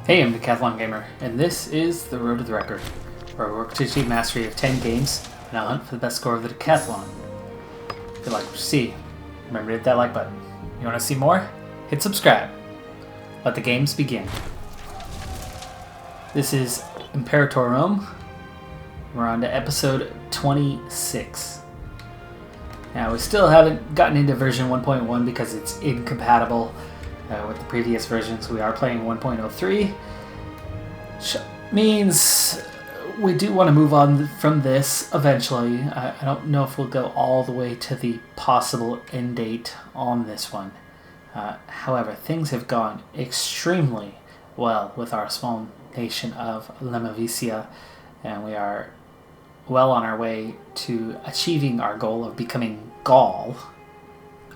Hey, I'm Decathlon Gamer, and this is The Road to the Record, where I work to achieve mastery of 10 games, and I'll hunt for the best score of the Decathlon. If you like what you see, remember to hit that like button. You want to see more? Hit subscribe. Let the games begin. This is Imperator. We're on to episode 26. Now, we still haven't gotten into version 1.1 because it's incompatible with the previous versions. We are playing 1.03, which means we do want to move on from this eventually. I don't know if we'll go all the way to the possible end date on this one. However, things have gone extremely well with our small nation of Lemavisia, and we are well on our way to achieving our goal of becoming Gaul.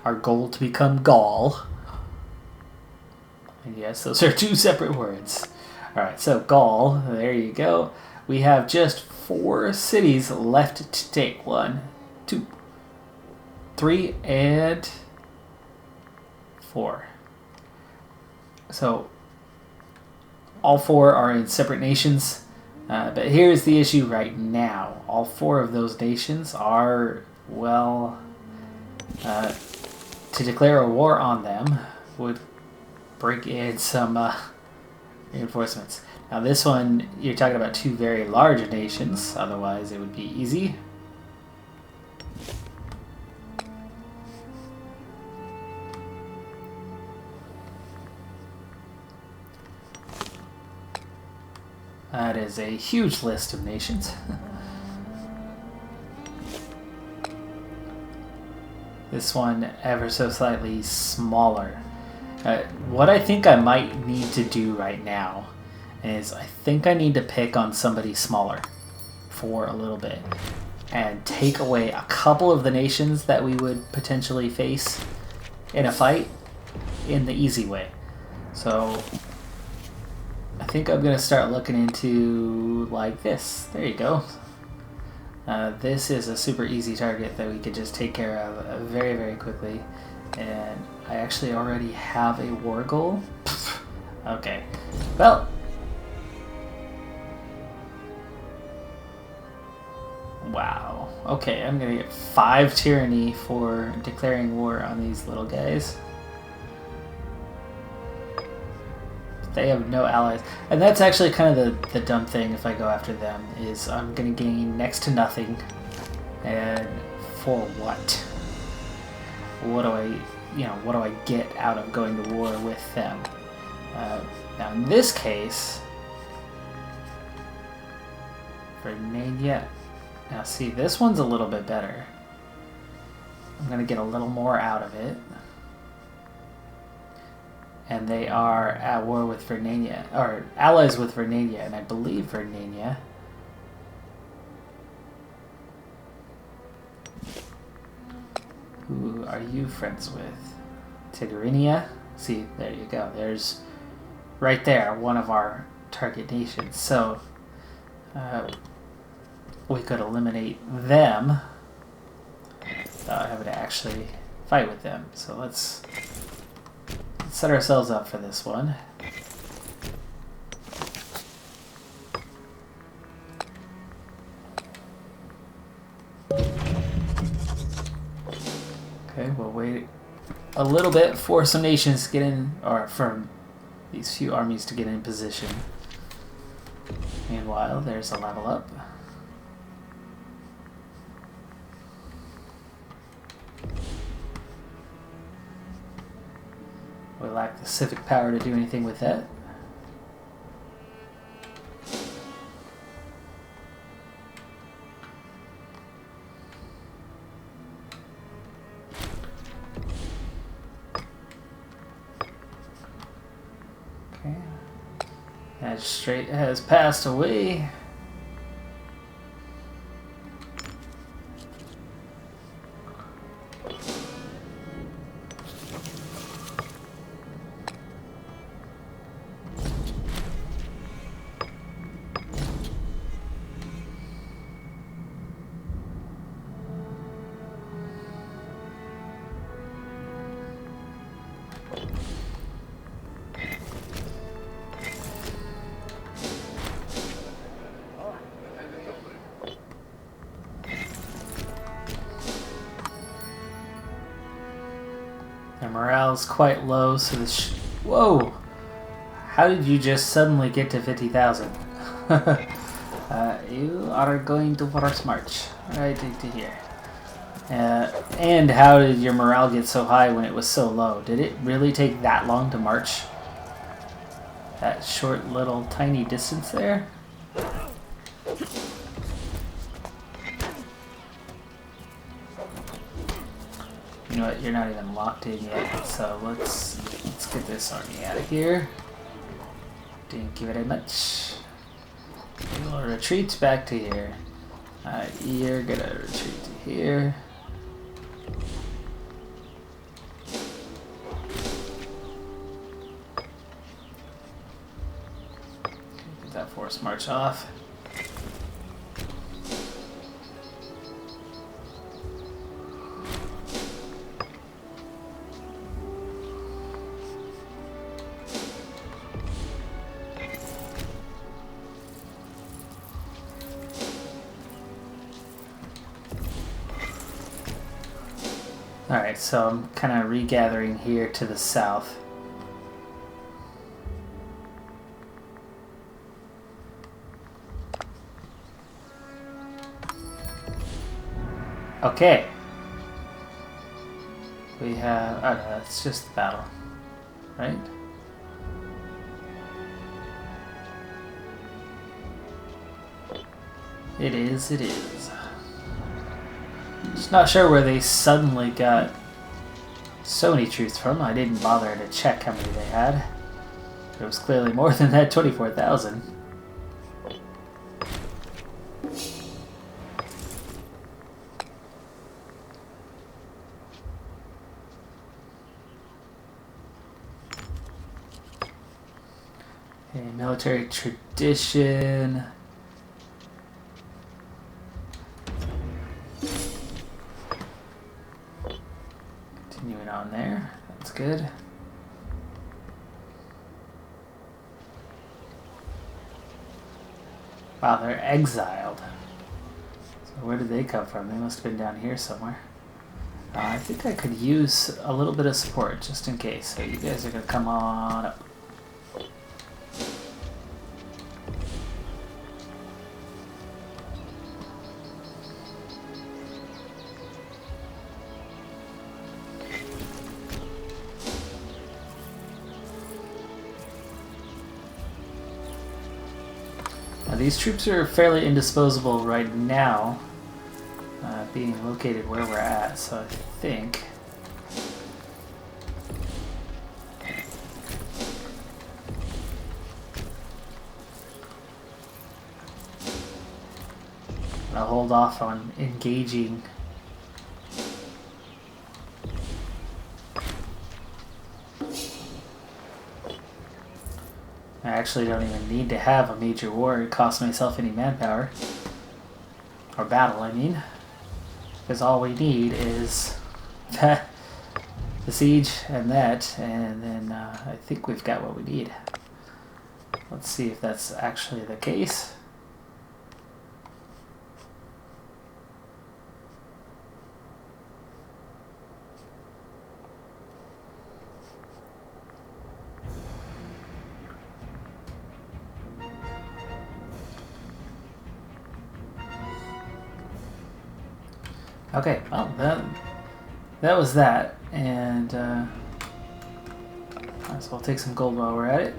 Our goal to become Gaul. And yes, those are two separate words. Alright, so Gaul, there you go. We have just 4 cities left to take. 1, 2, 3, and 4. So, all 4 are in separate nations. But here's the issue right now. All 4 of those nations are, well, to declare a war on them would bring in some reinforcements. Now this one, you're talking about 2 very large nations, otherwise it would be easy. That is a huge list of nations. This one ever so slightly smaller. What I think I might need to do right now is I think I need to pick on somebody smaller for a little bit and take away a couple of the nations that we would potentially face in a fight in the easy way. So I think I'm going to start looking into like this. There you go. This is a super easy target that we could just take care of very, very quickly. And I actually already have a war goal. Okay. Well. Wow. Okay, I'm going to get 5 tyranny for declaring war on these little guys. They have no allies. And that's actually kind of the dumb thing if I go after them, is I'm going to gain next to nothing. And for what? What do I get out of going to war with them? Now in this case, Vernania. Now see, this one's a little bit better. I'm going to get a little more out of it. And they are at war with Vernania, or allies with Vernania, and I believe Vernania. Who are you friends with? Tigrinia? See, there you go. There's, right there, one of our target nations. So, we could eliminate them without having to actually fight with them. So let's set ourselves up for this one. Okay, we'll wait a little bit for some nations to get in, or for these few armies to get in position. Meanwhile, there's a level up. We lack the civic power to do anything with that. Okay. Magistrate has passed away. morale's quite low, so this... Whoa! How did you just suddenly get to 50,000? You are going to force march. Right to here. And how did your morale get so high when it was so low? Did it really take that long to march? That short little tiny distance there? You know what, you're not even locked in yet, so let's get this army out of here. Thank you very much. We'll retreat back to here. You're gonna retreat to here. Get that force march off. Alright, so I'm kind of regathering here to the south. Okay. We have... Oh no, that's just the battle. Right? It is, it is. Just not sure where they suddenly got so many troops from. I didn't bother to check how many they had. It was clearly more than that 24,000. A military tradition. Continuing on there. That's good. Wow, they're exiled. So where did they come from? They must have been down here somewhere. I think I could use a little bit of support just in case. So you guys are going to come on up. These troops are fairly indisposable right now, being located where we're at, so I think... I'll hold off on engaging. I actually don't even need to have a major war to cost myself any manpower. Or battle, I mean. Because all we need is that, the siege and that, and then I think we've got what we need. Let's see if that's actually the case. Okay, well, that was that, and might as well take some gold while we're at it.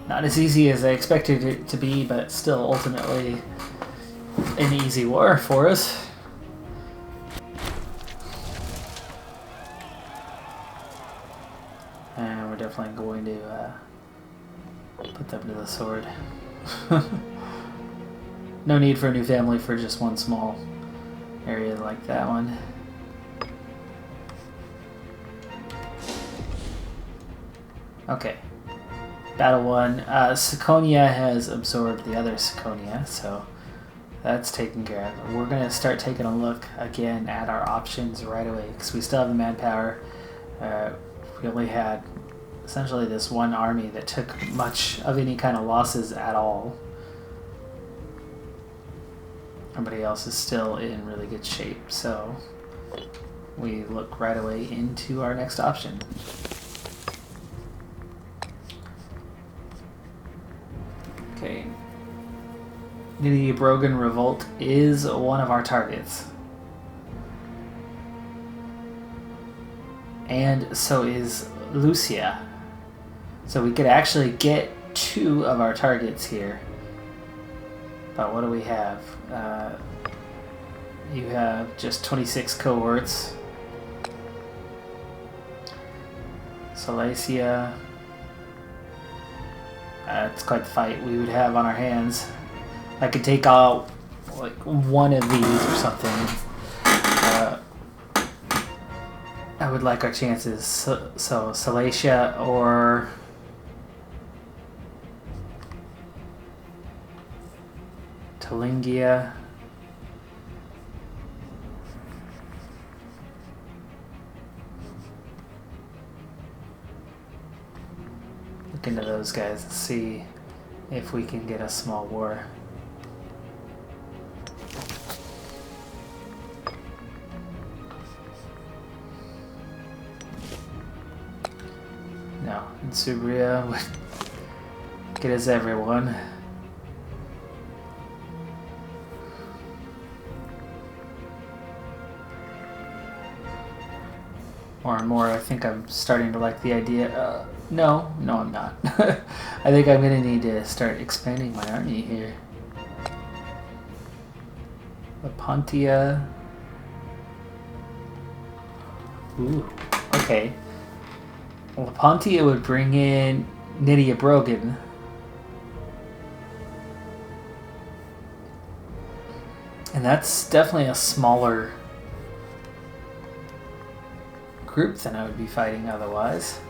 Not as easy as I expected it to be, but still ultimately an easy war for us. And we're definitely going to put them to the sword. No need for a new family for just one small area like that one. Okay. Battle 1. Sakonia has absorbed the other Sakonia, so that's taken care of. We're going to start taking a look again at our options right away, because we still have the manpower. We only had essentially this one army that took much of any kind of losses at all. Everybody else is still in really good shape, so we look right away into our next option. Okay. The Brogan Revolt is one of our targets. And so is Lucia. So we could actually get 2 of our targets here. But what do we have? You have just 26 cohorts. Silesia. It's quite the fight we would have on our hands. I could take out like one of these or something. I would like our chances. So Silesia or Tulingia. Look into those guys and see if we can get a small war. No, and Subria would get us everyone. More and more, I think I'm starting to like the idea. No, I'm not. I think I'm going to need to start expanding my army here. Lepantia. Ooh, okay. Lepantia would bring in Nydia Brogan. And that's definitely a smaller group than I would be fighting otherwise.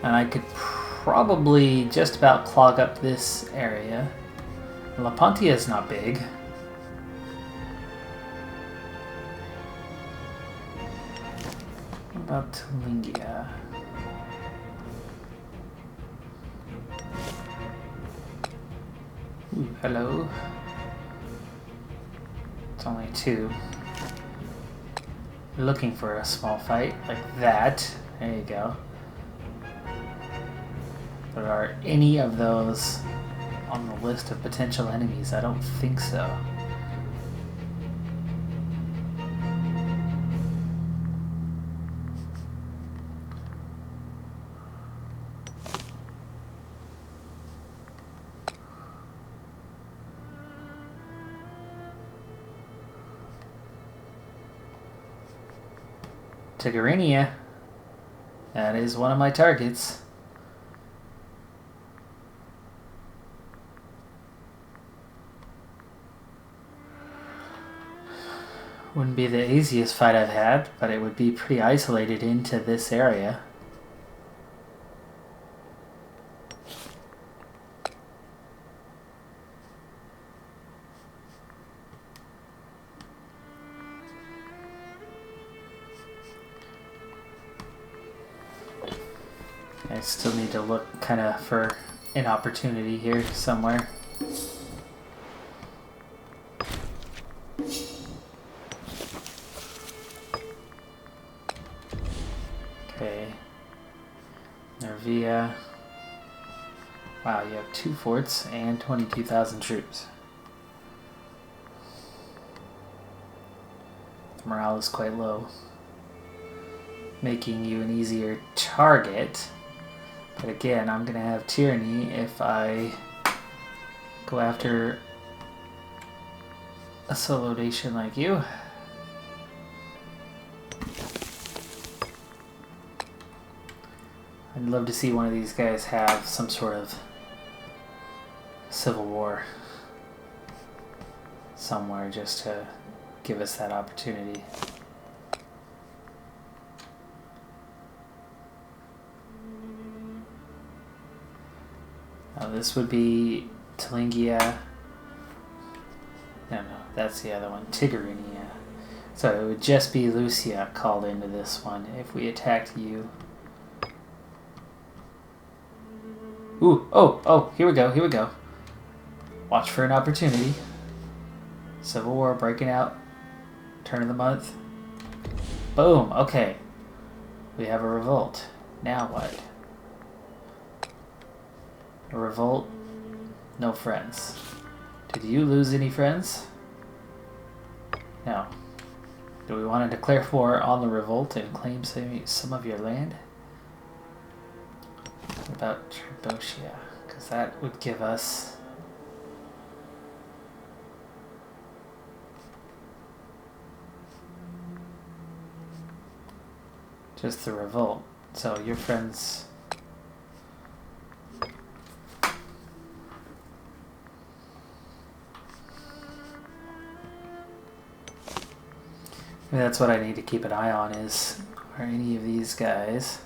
And I could probably just about clog up this area. Lepantia is not big. What about Tulingia? Ooh, hello. It's only 2. Looking for a small fight like that. There you go. But are any of those on the list of potential enemies? I don't think so. Tigrinia. That is one of my targets. Wouldn't be the easiest fight I've had, but it would be pretty isolated into this area. I still need to look kind of for an opportunity here somewhere. Okay. Nervia. Wow, you have 2 forts and 22,000 troops. The morale is quite low, making you an easier target. But again, I'm going to have tyranny if I go after a solo nation like you. I'd love to see one of these guys have some sort of civil war somewhere just to give us that opportunity. Now this would be Tulingia. No, that's the other one, Tigrinia. So it would just be Lucia called into this one if we attacked you. Ooh, oh, here we go. Watch for an opportunity. Civil War breaking out. Turn of the month. Boom. Okay. We have a revolt. Now what? A revolt. No friends. Did you lose any friends? No. Do we want to declare war on the revolt and claim some of your land? What about Trebotia? Because that would give us... just the revolt. So your friends... Maybe that's what I need to keep an eye on, is are any of these guys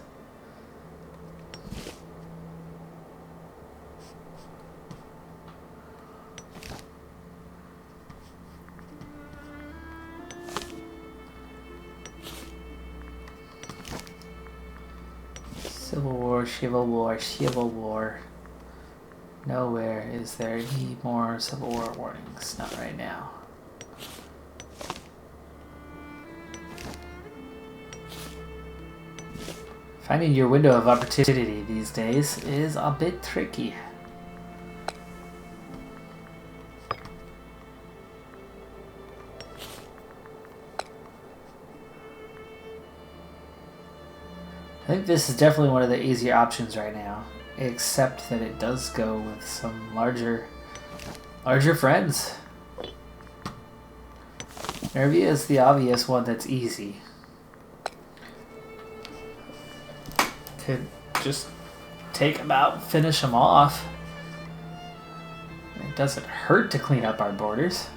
Civil War, Civil War, Civil War. Nowhere is there any more Civil War warnings. Not right now. Finding your window of opportunity these days is a bit tricky. I think this is definitely one of the easier options right now, except that it does go with some larger friends. Nervia is the obvious one that's easy. Could just take them out, finish them off. It doesn't hurt to clean up our borders.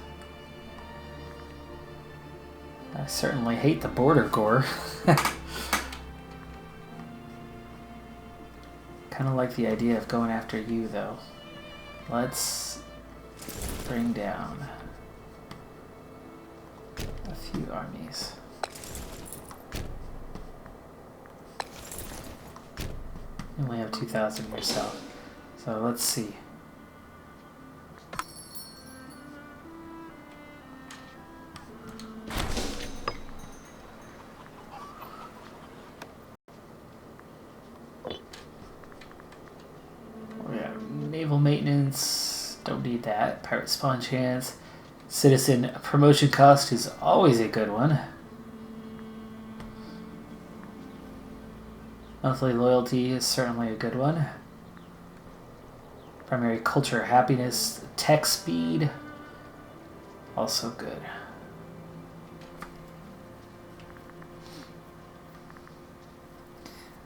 I certainly hate the border gore. Kind of like the idea of going after you, though. Let's bring down a few armies. You only have 2,000 yourself. So let's see. Oh yeah, naval maintenance, don't need that. Pirate spawn chance. Citizen promotion cost is always a good one. Monthly loyalty is certainly a good one. Primary culture happiness, tech speed, also good.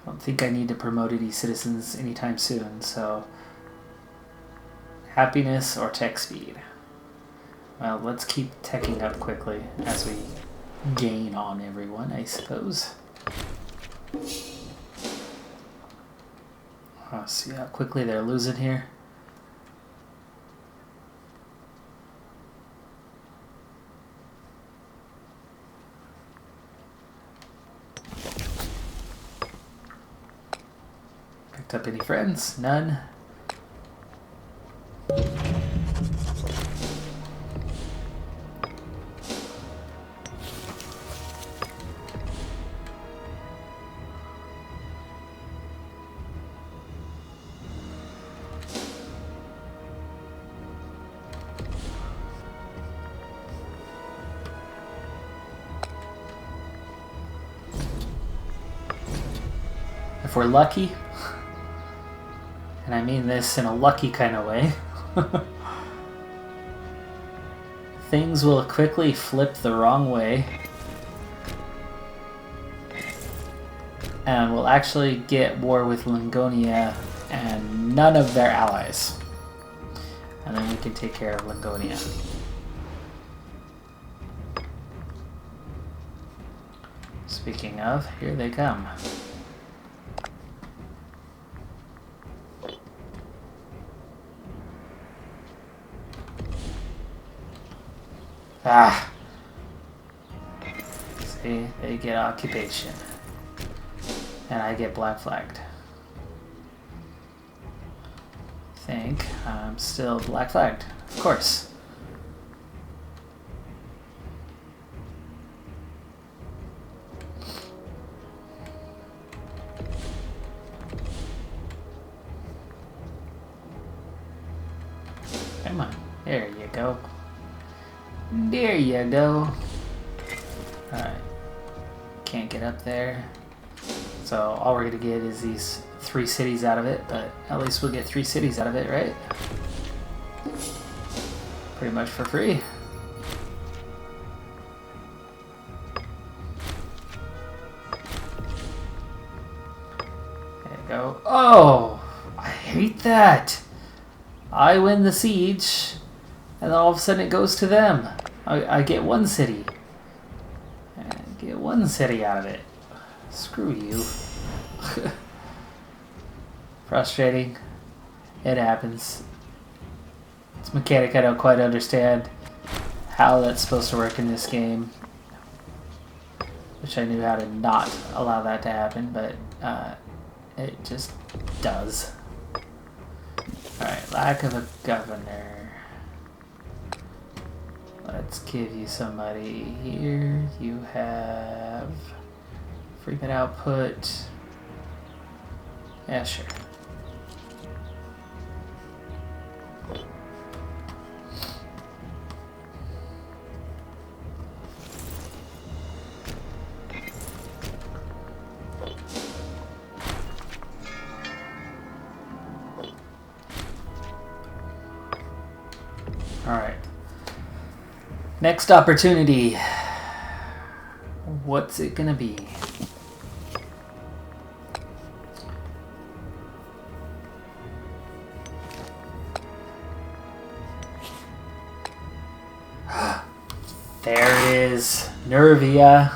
I don't think I need to promote any citizens anytime soon, so happiness or tech speed. Well, let's keep teching up quickly as we gain on everyone, I suppose. See how quickly they're losing here. Picked up any friends? None. If we're lucky, and I mean this in a lucky kind of way, things will quickly flip the wrong way, and we'll actually get war with Lingonia and none of their allies. And then we can take care of Lingonia. Speaking of, here they come. Ah! See, they get occupation. And I get black flagged. Think I'm still black flagged. Of course. Come on. There you go. There you go. Alright. Can't get up there. So all we're going to get is these 3 cities out of it, but at least we'll get 3 cities out of it, right? Pretty much for free. There you go. Oh! I hate that! I win the siege, and then all of a sudden it goes to them. I get 1 city. I get 1 city out of it. Screw you. Frustrating. It happens. It's a mechanic I don't quite understand how that's supposed to work in this game. Wish I knew how to not allow that to happen, but it just does. Alright, lack of a governor. Let's give you somebody here. You have frequent output. Yeah, sure. Alright. Next opportunity. What's it gonna be? There it is. Nervia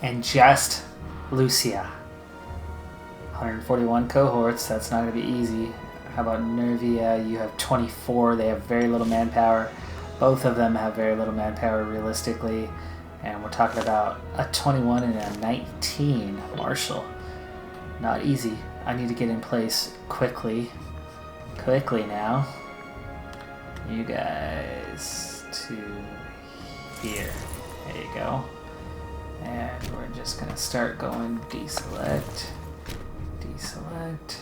and just Lucia. 141 cohorts. That's not going to be easy. How about Nervia? You have 24. They have very little manpower. Both of them have very little manpower realistically. And we're talking about a 21 and a 19 Marshall. Not easy. I need to get in place quickly. Quickly now. You guys to here. There you go. And we're just going to start going deselect. Deselect.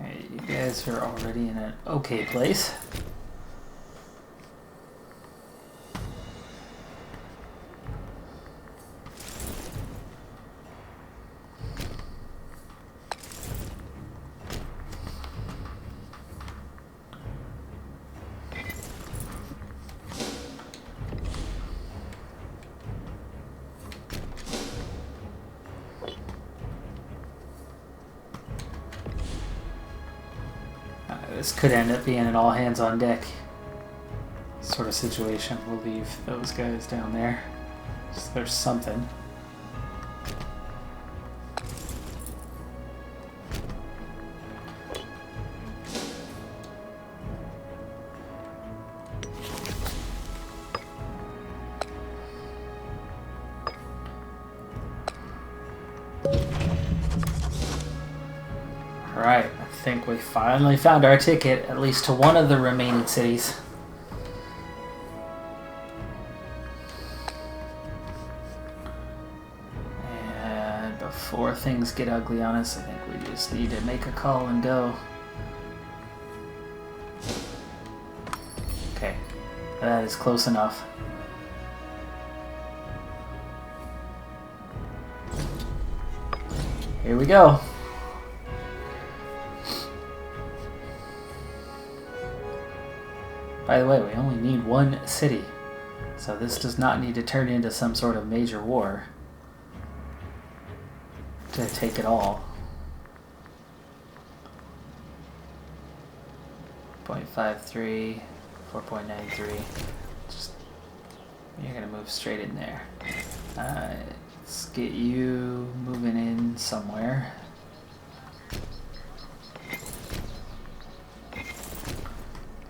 Okay, you guys are already in an okay place. This could end up being an all hands on deck sort of situation. We'll leave those guys down there. So there's something. Alright, I think we finally found our ticket, at least to one of the remaining cities. And before things get ugly on us, I think we just need to make a call and go. Okay, that is close enough. Here we go. By the way, we only need one city, so this does not need to turn into some sort of major war to take it all. 0.53, 4.93. Just you're gonna move straight in there. Let's get you moving in somewhere.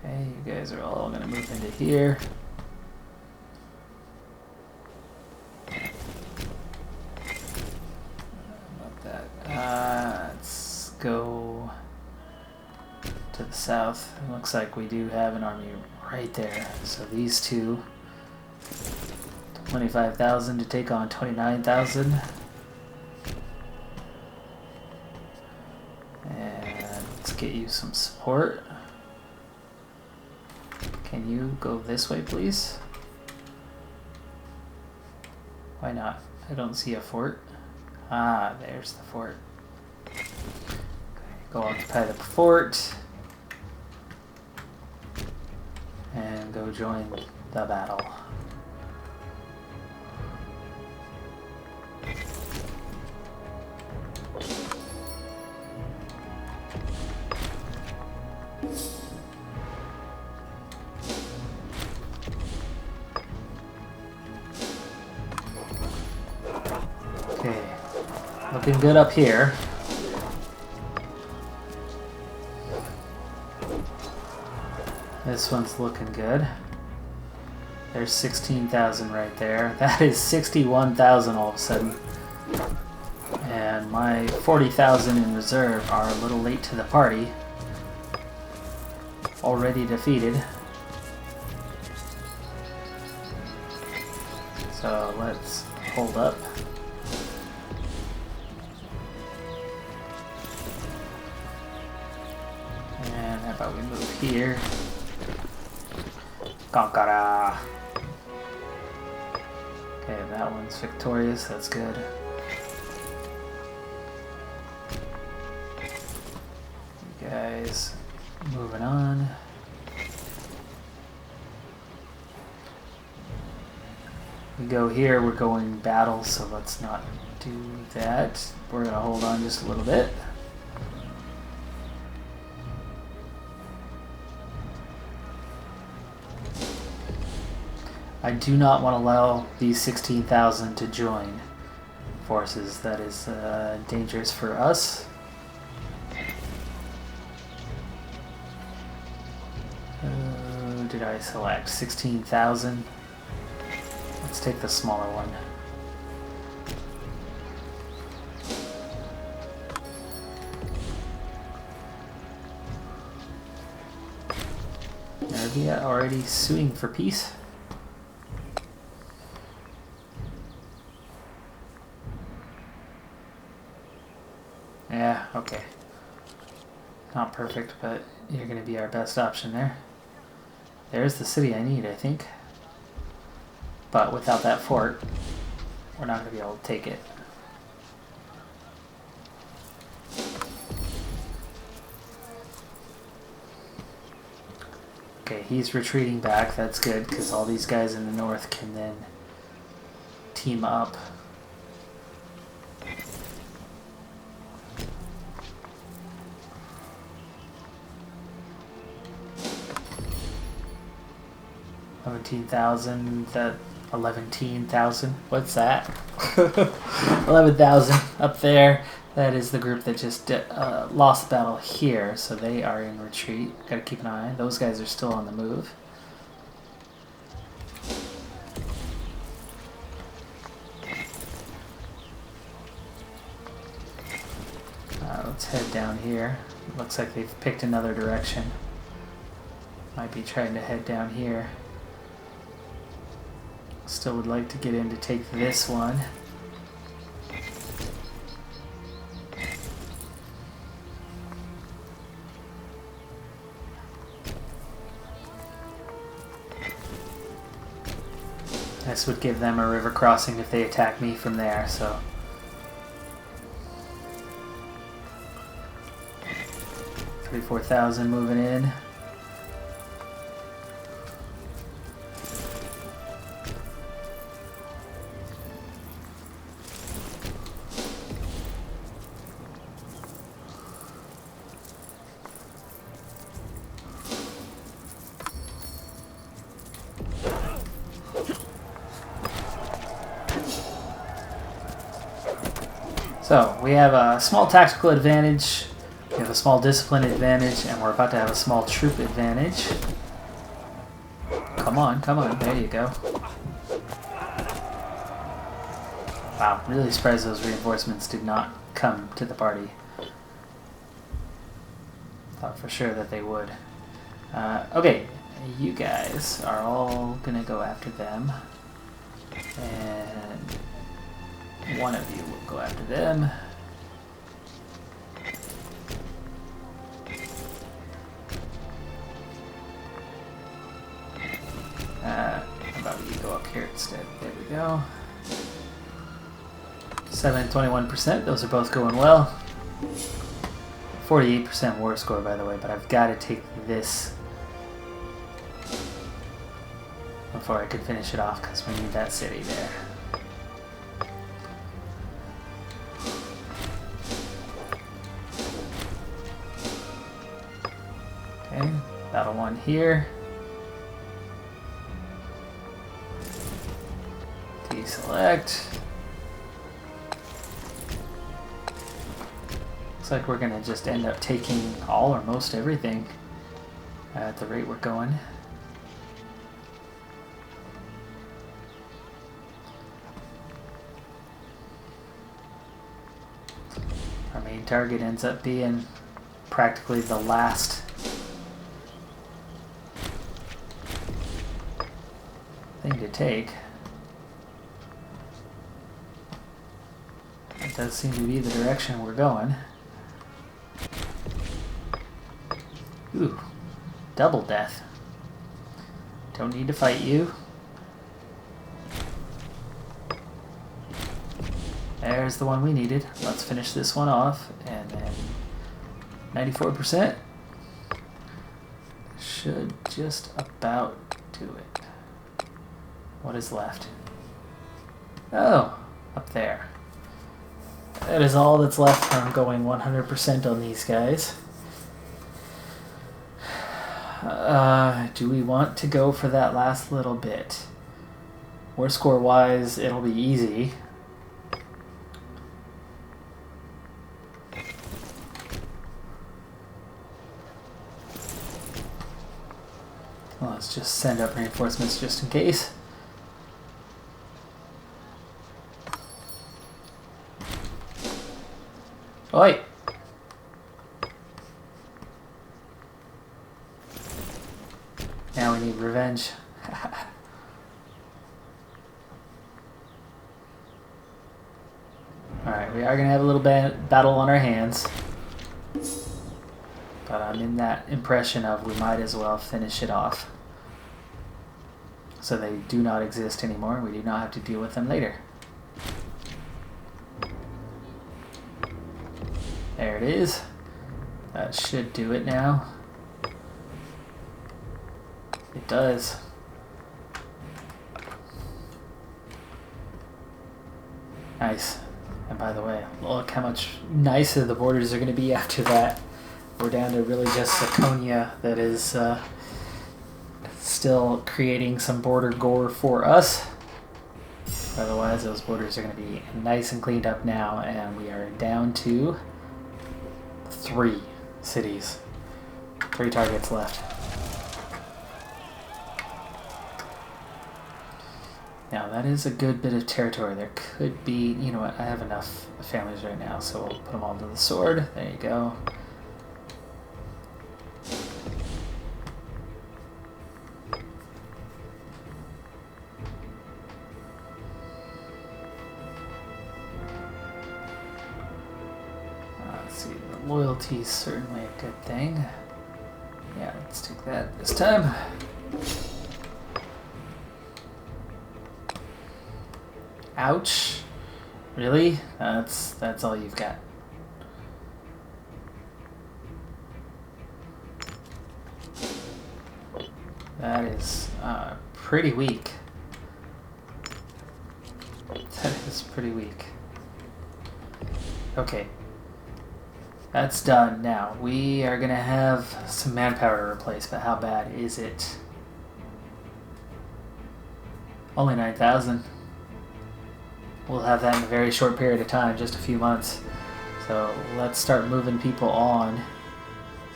Okay, you guys are all going to move into here. About that. Let's go to the south. It looks like we do have an army right there. So these two 25,000 to take on 29,000. And let's get you some support. Can you go this way, please? Why not? I don't see a fort. Ah, there's the fort. Okay, go occupy the fort. And go join the battle. Okay, looking good up here. This one's looking good. There's 16,000 right there. That is 61,000 all of a sudden. And my 40,000 in reserve are a little late to the party. Already defeated. So let's hold up. And how about we move here? Kankara. Okay, that one's victorious, that's good. You guys moving on. We go here, we're going battle, so let's not do that. We're gonna hold on just a little bit. I do not want to allow these 16,000 to join forces. That is dangerous for us. Who did I select? 16,000. Let's take the smaller one. Are we already suing for peace? Yeah, okay. Not perfect, but you're going to be our best option there. There's the city I need, I think. But without that fort, we're not going to be able to take it. Okay, he's retreating back. That's good, because all these guys in the north can then team up. That 11,000. What's that? 11,000 up there. That is the group that just lost the battle here, so they are in retreat. Gotta keep an eye. Those guys are still on the move. Let's head down here. Looks like they've picked another direction. Might be trying to head down here. Still would like to get in to take this one. This would give them a river crossing if they attack me from there, so. 34,000 moving in. So, we have a small tactical advantage, we have a small discipline advantage, and we're about to have a small troop advantage. Come on, there you go. Wow, really surprised those reinforcements did not come to the party. Thought for sure that they would. Okay, You guys are all gonna go after them. And one of you will go after them. How about you go up here instead? There we go. 7 and 21%. Those are both going well. 48% war score, by the way, but I've got to take this before I can finish it off because we need that city there. Okay, battle 1 here. Deselect. Looks like we're gonna just end up taking all or most everything at the rate we're going. Our main target ends up being practically the last thing to take. It does seem to be the direction we're going. Ooh, double death. Don't need to fight you. There's the one we needed. Let's finish this one off. And then 94%. Should just about do it. What is left? Oh, up there. That is all that's left from going 100% on these guys. Do we want to go for that last little bit? War score wise, it'll be easy. Well, let's just send up reinforcements just in case. Oi! Now we need revenge. Alright, we are going to have a little battle on our hands. But I'm in that impression of we might as well finish it off. So they do not exist anymore and we do not have to deal with them later. There it is. That should do it now. It does. Nice. And by the way, look how much nicer the borders are going to be after that. We're down to really just Saconia that is still creating some border gore for us. Otherwise, those borders are going to be nice and cleaned up now, and we are down to 3 cities. 3 targets left. Now that is a good bit of territory. There could be, you know what, I have enough families right now, so we'll put them all to the sword. There you go. Let's see, the loyalty is certainly a good thing. Yeah, let's take that this time. Ouch. Really? That's all you've got. That is pretty weak. That is pretty weak. Okay. That's done. Now, we are gonna have some manpower to replace, but how bad is it? Only 9,000. We'll have that in a very short period of time, just a few months. So let's start moving people on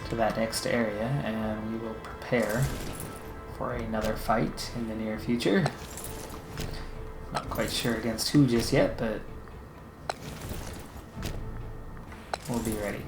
to that next area, and we will prepare for another fight in the near future. Not quite sure against who just yet, but we'll be ready.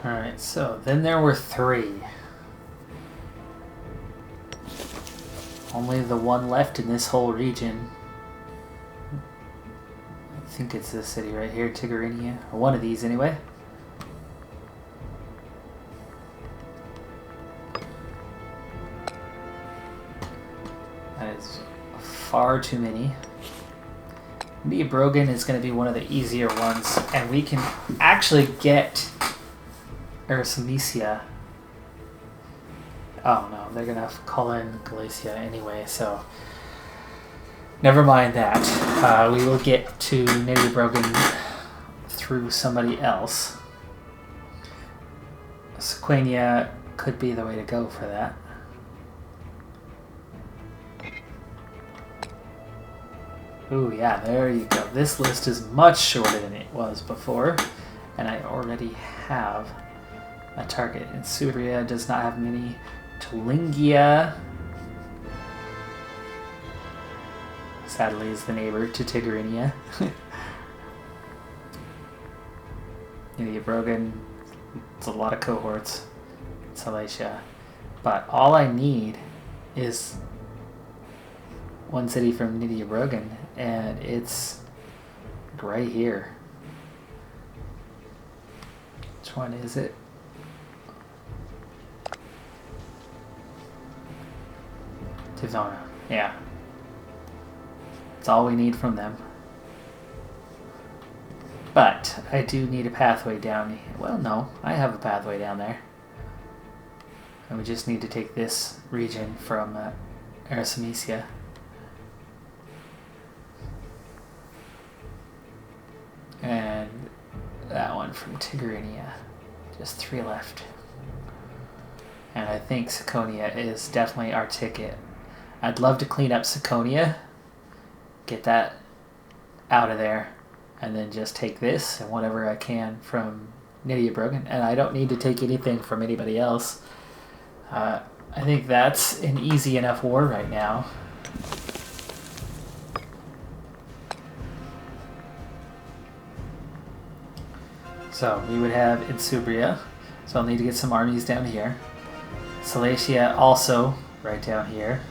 Alright, so then there were 3. Only the one left in this whole region. I think it's this city right here, Tigrinia, or one of these anyway. That is far too many. Brogan is going to be one of the easier ones, and we can actually get Artemisia. Oh no, they're going to call in Galicia anyway, so never mind that. We will get to Brogan through somebody else. Sequania could be the way to go for that. Ooh, yeah, there you go. This list is much shorter than it was before, and I already have a target. And Suria does not have many. Tulingia, sadly, is the neighbor to Tigrinia. Brogan, it's a lot of cohorts. Silesia. But all I need is one city from Brogan, and it's right here. Which one is it? Tivona. Yeah. That's all we need from them. But I do need a pathway down here. Well, no, I have a pathway down there. And we just need to take this region from Artemisia. And that one from Tigrinia. Just 3 left. And I think Seconia is definitely our ticket. I'd love to clean up Seconia, get that out of there, and then just take this and whatever I can from Brogan. And I don't need to take anything from anybody else. I think that's an easy enough war right now. So we would have Insubria, so I'll need to get some armies down here. Silesia also right down here.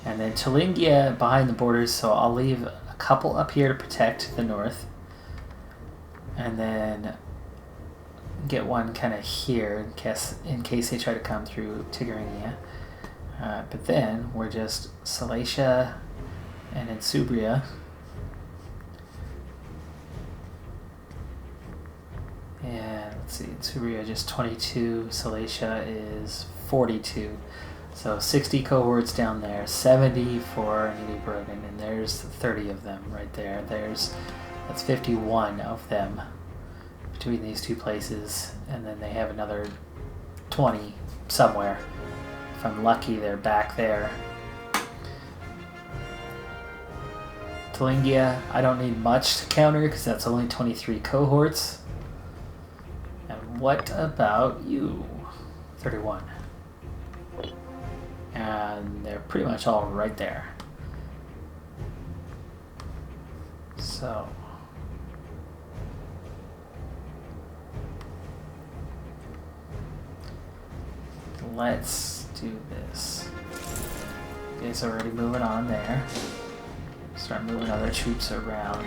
And then Tulingia behind the borders, so I'll leave a couple up here to protect the north. And then get one kind of here in case they try to come through Tigrinia. But then we're just Silesia and Insubria. And let's see, Insubria just 22, Silesia is 42. So 60 cohorts down there, 70 for Brogan, and there's 30 of them right there. That's 51 of them between these two places, and then they have another 20 somewhere. If I'm lucky, they're back there. Tulingia, I don't need much to counter because that's only 23 cohorts. And what about you? 31. And they're pretty much all right there. So let's do this. You guys are already moving on there. Start moving other troops around.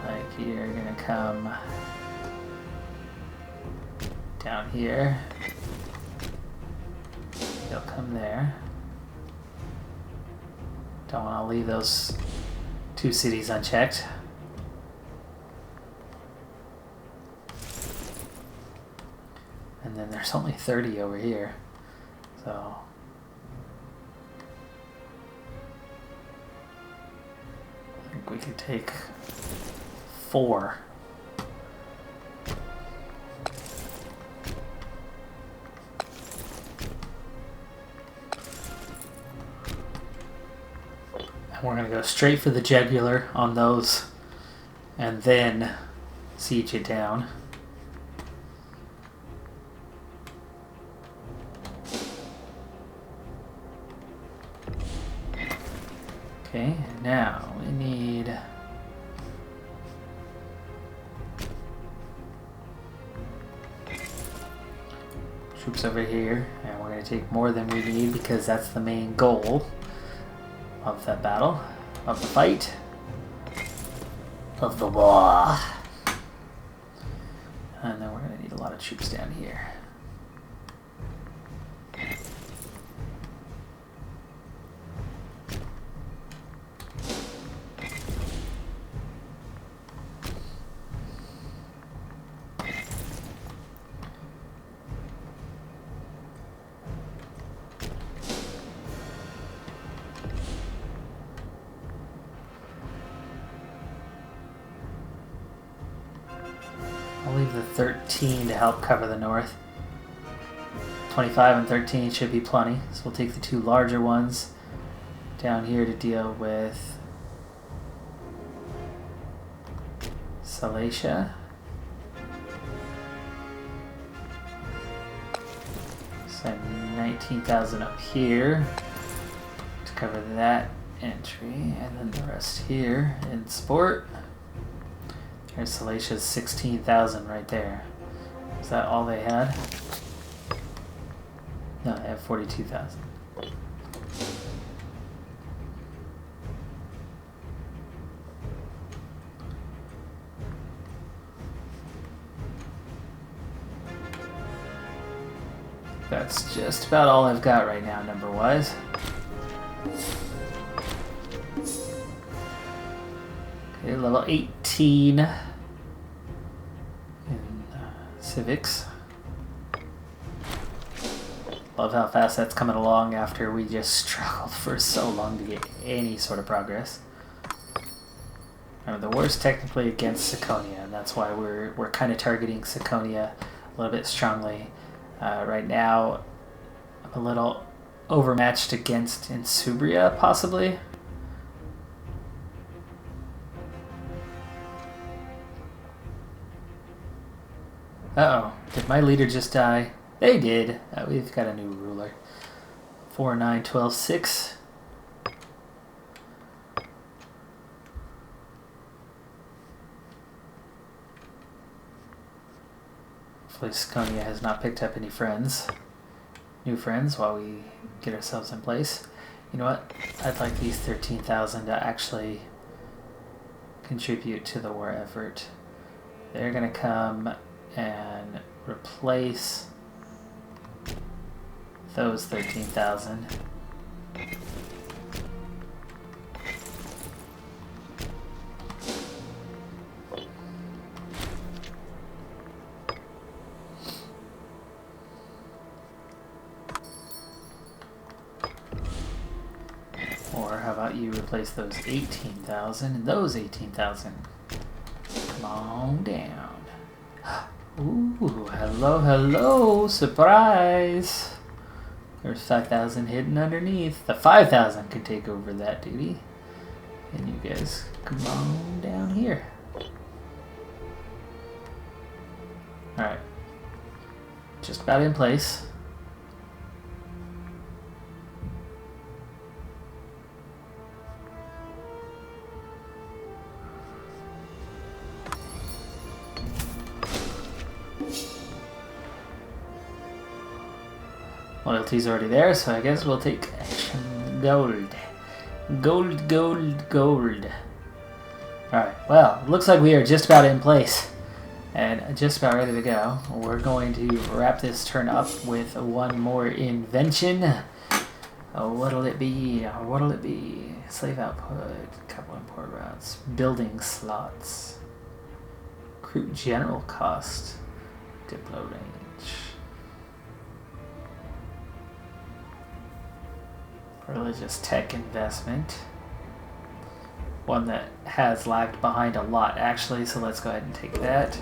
Like you're gonna come down here. They'll come there. Don't want to leave those 2 cities unchecked. And then there's only 30 over here. So I think we could take 4. We're going to go straight for the jugular on those and then siege it down. Okay, now we need troops over here, and we're going to take more than we need because that's the main goal of that battle, of the fight, of the war. And then we're going to need a lot of troops down here. I'll leave the 13 to help cover the north. 25 and 13 should be plenty, so we'll take the two larger ones down here to deal with Silesia. Send 19,000 up here to cover that entry, and then the rest here in sport. There's Silesia's 16,000 right there. Is that all they had? No, they have 42,000. That's just about all I've got right now, number-wise. Okay, level 18 in civics. Love how fast that's coming along after we just struggled for so long to get any sort of progress. The war's technically against Saconia, and that's why we're kind of targeting Saconia a little bit strongly. Right now, I'm a little overmatched against Insubria, possibly. Uh-oh. Did my leader just die? They did. We've got a new ruler. 4, 9, 12, 6. Hopefully Saconia has not picked up any friends. New friends while we get ourselves in place. You know what? I'd like these 13,000 to actually contribute to the war effort. They're going to come and replace those 13,000. Or how about you replace those 18,000 and those 18,000? Come on down. Ooh, hello, hello, surprise! There's 5,000 hidden underneath. The 5,000 can take over that duty. And you guys come on down here. Alright. Just about in place. Loyalty's already there, so I guess we'll take action. Gold. Gold, gold, gold. Alright, well, looks like we are just about in place. And just about ready to go. We're going to wrap this turn up with one more invention. What'll it be? What'll it be? Slave output, couple import routes, building slots, recruit general cost, diplo range. Religious tech investment. One that has lagged behind a lot, actually, so let's go ahead and take that.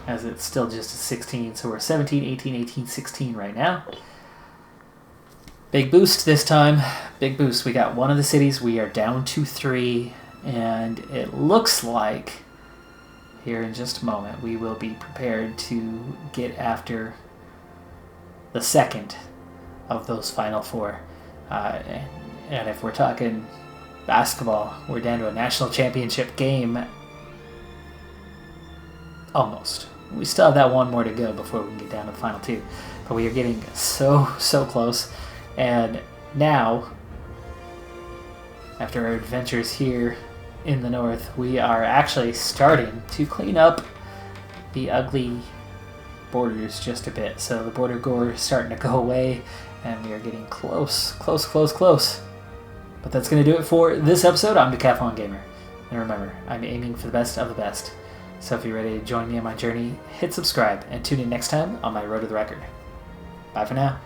As it's still just a 16, so we're 17, 18, 18, 16 right now. Big boost this time. Big boost. We got one of the cities. We are down to 3, and it looks like here in just a moment we will be prepared to get after the second of those final 4. And if we're talking basketball, we're down to a national championship game. Almost. We still have that one more to go before we can get down to the final two. But we are getting so close. And now, after our adventures here in the north, we are actually starting to clean up the ugly borders just a bit. So the border gore is starting to go away, and we are getting close. But that's going to do it for this episode. I'm Decathlon Gamer. And remember, I'm aiming for the best of the best. So if you're ready to join me on my journey, hit subscribe and tune in next time on my Road to the Record. Bye for now.